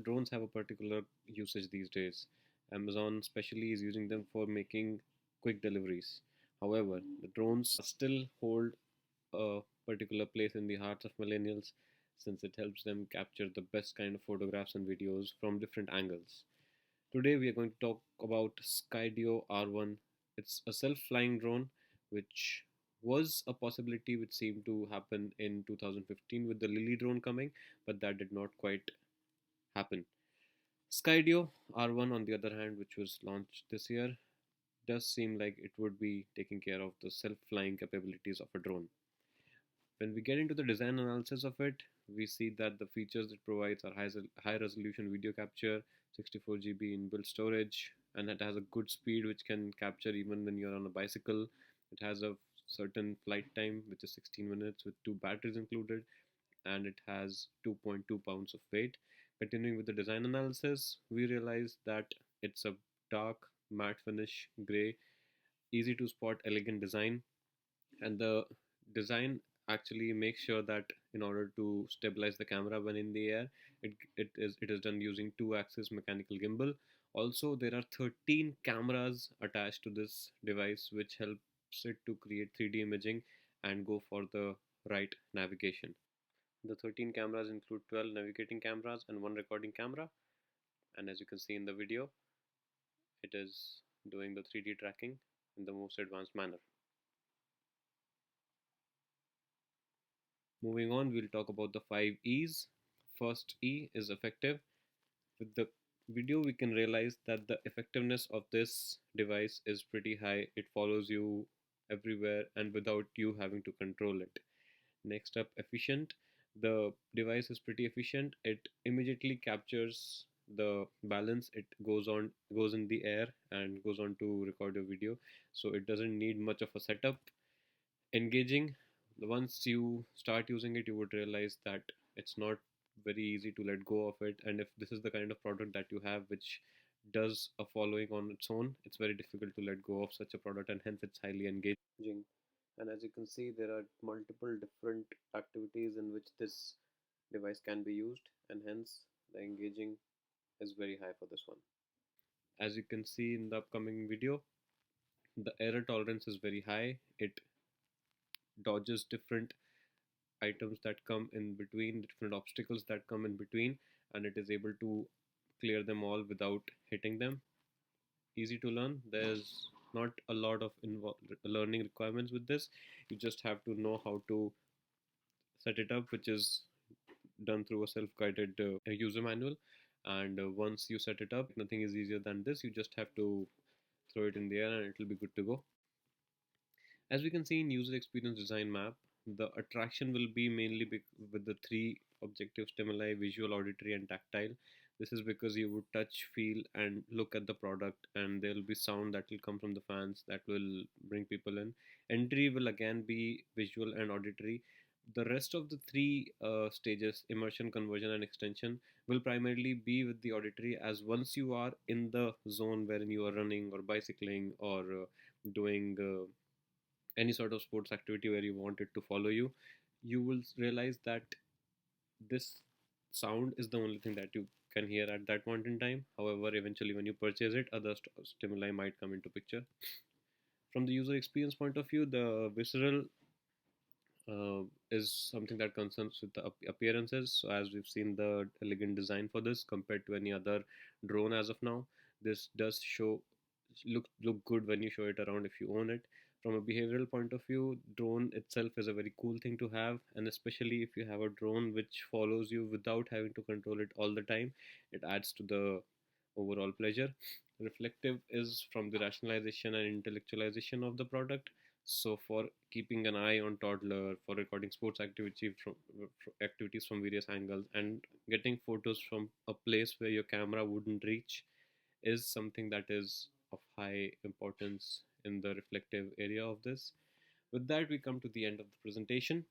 drones have a particular usage these days. Amazon, especially, is using them for making quick deliveries. However, the drones still hold a particular place in the hearts of millennials since it helps them capture the best kind of photographs and videos from different angles. Today, we are going to talk about Skydio R1. It's a self flying drone which was a possibility which seemed to happen in 2015 with the Lily drone coming, but that did not quite happen. Skydio R1, on the other hand, which was launched this year, does seem like it would be taking care of the self flying capabilities of a drone. When we get into the design analysis of it, we see that the features it provides are high resolution video capture, 64 GB inbuilt storage, and it has a good speed which can capture even when you're on a bicycle. It has a certain flight time, which is 16 minutes with two batteries included, and it has 2.2 pounds of weight. Continuing with the design analysis, we realize that it's a dark matte finish gray, easy to spot, elegant design, and the design actually makes sure that in order to stabilize the camera when in the air, it is done using two-axis mechanical gimbal. Also, there are 13 cameras attached to this device which helps it to create 3D imaging and go for the right navigation. The 13 cameras include 12 navigating cameras and one recording camera, and as you can see in the video, it is doing the 3D tracking in the most advanced manner. Moving on, we'll talk about the 5 E's. First E is effective. With the video, we can realize that the effectiveness of this device is pretty high. It follows you everywhere and without you having to control it. Next up, efficient. The device is pretty efficient. It immediately captures the balance. It goes in the air and goes on to record your video. So it doesn't need much of a setup. Engaging. Once you start using it, you would realize that it's not very easy to let go of it, and if this is the kind of product that you have which does a following on its own, it's very difficult to let go of such a product, and hence it's highly engaging. And as you can see, there are multiple different activities in which this device can be used, and hence the engaging is very high for this one. As you can see in the upcoming video, the error tolerance is very high. It dodges different items that come in between, different obstacles that come in between, and it is able to clear them all without hitting them. Easy to learn. There's not a lot of learning requirements with this. You just have to know how to set it up, which is done through a self-guided user manual. And once you set it up, nothing is easier than this. You just have to throw it in the air and it will be good to go. As we can see in user experience design map, the attraction will be mainly with the three objective stimuli: visual, auditory, and tactile. This is because you would touch, feel, and look at the product, and there will be sound that will come from the fans that will bring people in. Entry will again be visual and auditory. The rest of the three stages, immersion, conversion, and extension, will primarily be with the auditory, as once you are in the zone wherein you are running or bicycling or doing any sort of sports activity where you want it to follow you, you will realize that this sound is the only thing that you can hear at that point in time. However, eventually when you purchase it, other stimuli might come into picture. From the user experience point of view, the visceral is something that concerns with the appearances. So as we've seen the elegant design for this compared to any other drone as of now, this does look good when you show it around if you own it. From a behavioral point of view, drone itself is a very cool thing to have, and especially if you have a drone which follows you without having to control it all the time, it adds to the overall pleasure. Reflective is from the rationalization and intellectualization of the product. So for keeping an eye on toddler, for recording sports activities from various angles, and getting photos from a place where your camera wouldn't reach, is something that is of high importance in the reflective area of this. With that, we come to the end of the presentation.